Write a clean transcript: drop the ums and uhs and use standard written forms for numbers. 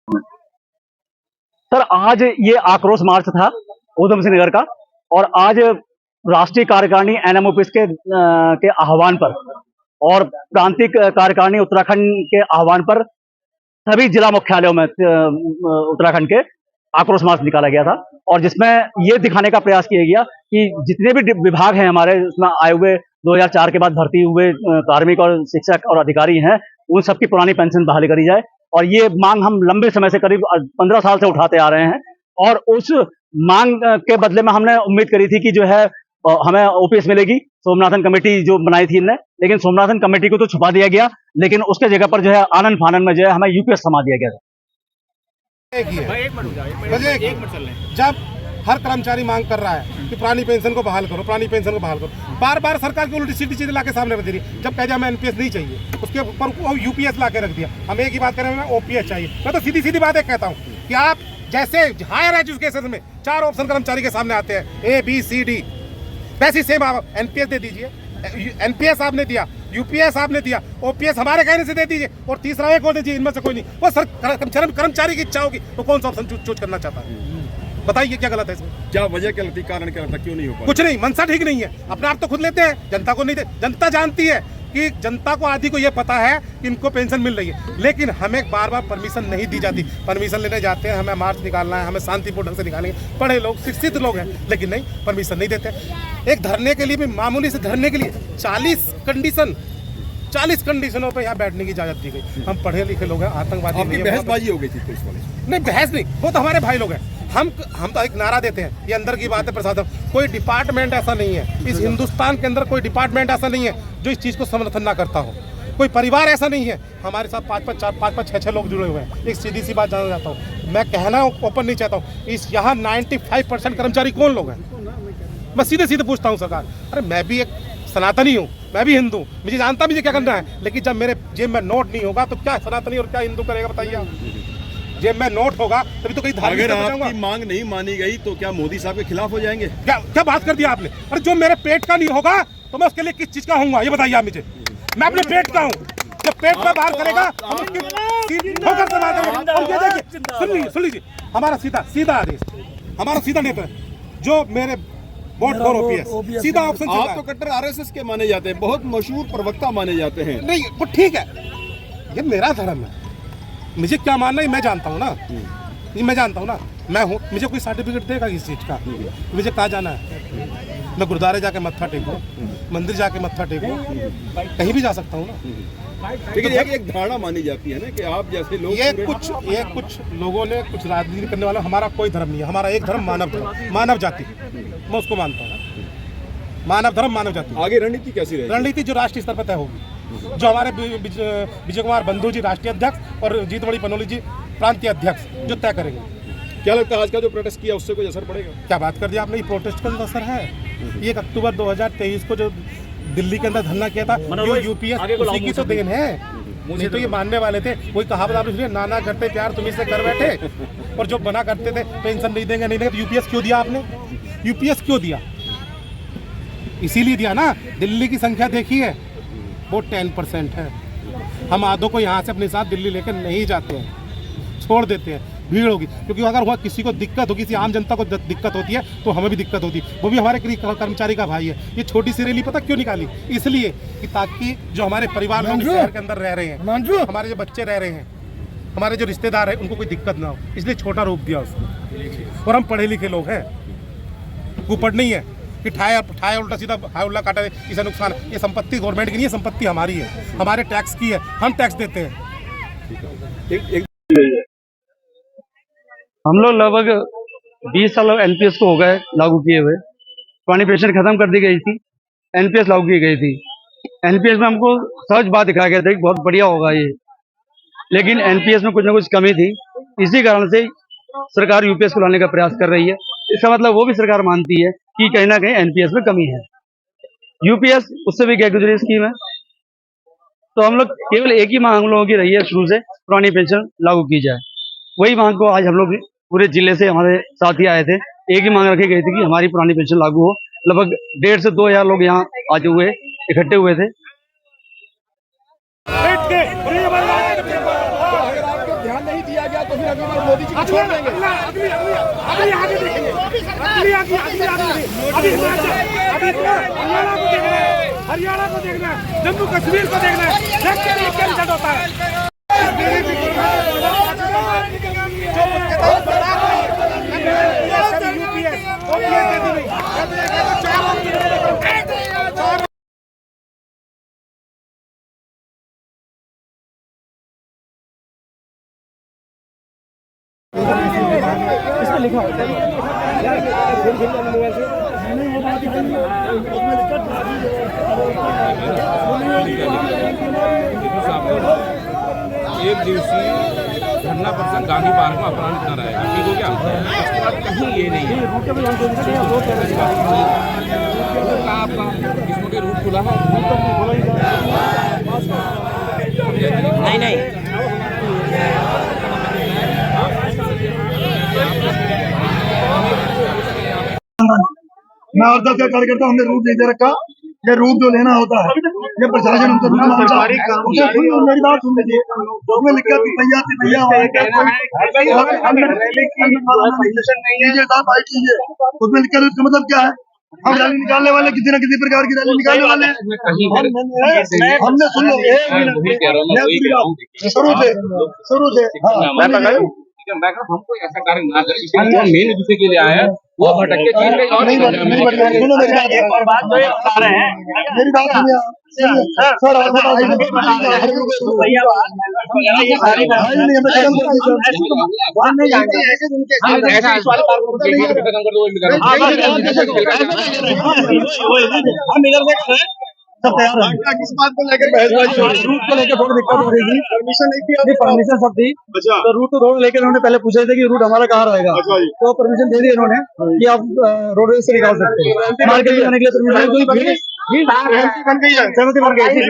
Sir, आज ये आक्रोश मार्च था ऊधम सिंह नगर का, और आज राष्ट्रीय कार्यकारिणी एनएमओपीएस के आह्वान पर और प्रांतीय कार्यकारिणी उत्तराखंड के आह्वान पर सभी जिला मुख्यालयों में उत्तराखंड के आक्रोश मार्च निकाला गया था, और जिसमें ये दिखाने का प्रयास किया गया कि जितने भी विभाग हैं हमारे, उसमें आए हुए 2004 के बाद भर्ती हुए कार्मिक और शिक्षक और अधिकारी हैं, उन सबकी पुरानी पेंशन बहाली करी जाए। और ये मांग हम लंबे समय से, करीब 15 साल से उठाते आ रहे हैं, और उस मांग के बदले में हमने उम्मीद करी थी कि जो है हमें ओपीएस मिलेगी। सोमनाथन कमेटी जो बनाई थी इनने, लेकिन सोमनाथन कमेटी को तो छुपा दिया गया, लेकिन उसके जगह पर जो है आनन फानन में जो है हमें यूपीएस थमा दिया गया था। जब हर कर्मचारी मांग कर रहा है कि पुरानी पेंशन को बहाल करो, पुरानी पेंशन को बहाल करो, बार बार सरकार की उल्टी सीधी चीजें लाके सामने रख दे रही। जब कह दिया हमें एनपीएस नहीं चाहिए, उसके ऊपर यूपीएस लाके रख दिया। हम एक ही बात करें, हमें ओपीएस चाहिए। मैं तो सीधी सीधी बात एक कहता हूँ कि आप जैसे हायर एजुकेशन में 4 ऑप्शन कर्मचारी के सामने आते हैं, ए बी सी डी, वैसी सेम आप एनपीएस दे दीजिए। एनपीएस आपने दिया, यूपीएस आपने दिया, ओपीएस हमारे कहने से दे दीजिए, और तीसरा एक और दीजिए। इनमें से कोई नहीं, वो सर कर्मचारी की इच्छा होगी तो कौन सा ऑप्शन चूज करना चाहता है, बताइए क्या गलत है इसमें? क्या वजह क्या लगती, कारण क्या लगता, क्यों नहीं हो पा? कुछ नहीं, मनसा ठीक नहीं है। अपने आप तो खुद लेते हैं, जनता को नहीं दे। जनता जानती है कि जनता को आधी को ये पता है कि इनको पेंशन मिल रही है, लेकिन हमें बार बार परमिशन नहीं दी जाती। परमिशन लेने जाते हैं, हमें मार्च निकालना है, हमें शांतिपूर्ण ढंग से निकालेंगे, पढ़े लोग शिक्षित लोग हैं, लेकिन नहीं, परमिशन नहीं देते। एक धरने के लिए भी, मामूली से धरने के लिए 40 कंडीशनों पे यहाँ बैठने की इजाजत दी गई। हम पढ़े लिखे लोग हैं, आतंकवादी नहीं है। बहसबाजी हो गई थी पुलिस वाले? नहीं, बहस नहीं, वो तो हमारे भाई लोग हैं। हम तो एक नारा देते हैं, ये अंदर की बात है प्रसाद। कोई डिपार्टमेंट ऐसा नहीं है इस हिंदुस्तान के अंदर, कोई डिपार्टमेंट ऐसा नहीं है जो इस चीज़ को समर्थन ना करता हो। कोई परिवार ऐसा नहीं है। हमारे साथ 5-5, 6-6 लोग जुड़े हुए हैं। एक सीधी सी बात जानना चाहता हूँ, मैं कहना ओपन नहीं चाहता हूँ, इस यहाँ 95% कर्मचारी कौन लोग हैं? मैं सीधे सीधे पूछता हूँ सरकार। अरे मैं भी एक सनातनी हूँ, मैं भी हिंदू, मुझे जानता मुझे क्या करना है, लेकिन जब मेरे जेब में नोट नहीं होगा तो क्या सनातनी और क्या हिंदू करेगा, बताइए आप? जेब में नोट होगा तभी तो कहीं धार्मिक। अगर आपकी मांग नहीं मानी गई तो क्या मोदी साहब के खिलाफ हो जाएंगे? क्या बात कर दिया आपने? अरे जो मेरे पेट का नहीं होगा तो मैं उसके लिए किस चीज का होऊंगा, ये बताइए आप मुझे। मैं अपने पेट का हूँ, जब पेट में बाहर करेगा हम उसकी ठोकर से बात करेंगे। और ये देखिए, सुन लीजिए, हमारा सीधा आदेश, हमारा सीधा नेता है जो मेरे वोट फॉर ओपीएस, सीधा ऑप्शन। आप तो कट्टर आरएसएस के माने जाते हैं, बहुत मशहूर प्रवक्ता माने जाते हैं। नहीं, वो ठीक है, ये मेरा धर्म है, मुझे क्या मानना है मैं जानता हूँ ना, ये मैं जानता हूँ ना। मैं हूँ, मुझे कोई सर्टिफिकेट देगा किस चीज़ का? मुझे कहाँ जाना है? मैं गुरुद्वारे जाके मत्था टेकूँ, मंदिर जाके मत्था टेकूँ, कहीं भी जा सकता हूँ ना। लेकिन एक धारणा मानी जाती है ना कि आप जैसे लोग, ये कुछ लोगों ने, कुछ राजनीति करने वालों, हमारा कोई धर्म नहीं है। हमारा एक धर्म मानव धर्म, मानव जाति, मैं उसको मानता हूँ। मानव धर्म, मानव जाति। आगे रणनीति कैसी रहेगी? रणनीति जो राष्ट्रीय स्तर पर तय होगी, जो हमारे विजय कुमार बंधु जी राष्ट्रीय अध्यक्ष और जीतमणि पनोली जी प्रांतीय अध्यक्ष जो तय करेंगे। क्या लगता है आज का जो प्रोटेस्ट किया उससे कोई असर पड़ेगा? क्या बात कर दिया आपने, ये प्रोटेस्ट का असर है। 1 अक्टूबर 2023 को जो दिल्ली के अंदर धरना किया था, यूपीएस उसी की तो देन है। मुझे तो ये मानने वाले थे, कोई कहावत आपने सुनी, नाना करते प्यार तुम्ही से कर बैठे, और जो बना करते थे पेंशन नहीं देंगे नहीं देंगे, तो यूपीएस क्यों दिया आपने? यूपीएस क्यों दिया? इसीलिए दिया ना, दिल्ली की संख्या देखिए वो 10% है। हम आधों को यहाँ से अपने साथ दिल्ली लेकर नहीं जाते हैं, छोड़ देते हैं, भीड़ होगी। क्योंकि अगर वहाँ किसी को दिक्कत होगी, किसी आम जनता को दिक्कत होती है तो हमें भी दिक्कत होती है। वो भी हमारे कर्मचारी का भाई है। ये छोटी सी रैली पता क्यों निकाली? इसलिए कि ताकि जो हमारे परिवार लोग शहर के अंदर रह रहे हैं, हमारे जो बच्चे रह रहे हैं, हमारे जो रिश्तेदार हैं, उनको कोई दिक्कत ना हो, इसलिए छोटा रूप दिया उसको। और हम पढ़े लिखे लोग हैं, कुपड़ नहीं है कि ठाया उल्टा सीधा हाय उल्टा काटा इसे नुकसान। ये संपत्ति गवर्नमेंट की नहीं है, संपत्ति हमारी है, हमारे टैक्स की है, हम टैक्स देते हैं। हम लोग लगभग 20 साल एनपीएस को हो गए लागू किए हुए। पुरानी पेंशन खत्म कर दी गई थी, एनपीएस लागू की गई थी। एनपीएस में हमको सहज बात दिखाया गया था कि बहुत बढ़िया होगा ये, लेकिन एनपीएस में कुछ ना कुछ कमी थी। इसी कारण से सरकार यूपीएस को लाने का प्रयास कर रही है। इसका मतलब वो भी सरकार मानती है कि कहीं ना कहीं एनपीएस में कमी है। यूपीएस उससे भी गैर स्कीम है। तो हम लोग केवल एक ही मांग हम लोगों की रही है शुरू से, पुरानी पेंशन लागू की जाए। वही मांग को आज हम लोग पूरे जिले से हमारे साथी आए थे, एक ही मांग रखी गई थी कि हमारी पुरानी पेंशन लागू हो। लगभग 1,500 से 2,000 लोग यहाँ आज हुए, इकट्ठे हुए थे। अगर आपको ध्यान नहीं दिया गया तो फिर के बाद मोदी जी को छोड़ देंगे। अगली आगे देखेंगे, अगली अभी हरियाणा को देखना है, हरियाणा को देखना है, जम्मू कश्मीर को देखना है, देखते रहिए क्या रिजल्ट होता है। एक दिवसीय धरना प्रदर्शन गांधी पार्क में अपराध इतना रहेगा, ठीक हो गया। उसके बाद कहीं ये नहीं है आपका इसमें के रूट खुला है नहीं मैं और 10 कार्यकर्ता हमने रूट नहीं दे रखा। ये रूट जो लेना होता है ये प्रशासन हमसे रूट मांगता है। मेरी बात सुन लीजिए, उसमें लिखा भैया उसमें लिखा इसका मतलब क्या है? हम रैली निकालने वाले किसी न किसी प्रकार की रैली निकालने वाले हैं। हमने सुन लो शुरू से हमको ऐसा कार्य ना करें, इसलिए जो मेन विषय के लिए आया है वो भटक के चीज कहीं और नहीं नहीं सुनो मेरी बात जो ये बता रहे हैं मेरी बात सुनिए सर सब तैयार है। किस बात को लेकर बहसबाजी? रूट को लेकर थोड़ी दिक्कत हो रही थी। परमिशन नहीं थी, परमिशन सब थी। तो रूट तो रोड लेकर उन्होंने पहले पूछे थे कि रूट हमारा कहाँ रहेगा, तो परमिशन दे दी इन्होंने कि आप रोडवेज से निकाल सकते हैं। मार्केट में जाने के लिए परमिशन बन गई है, सहमति बन गई थी।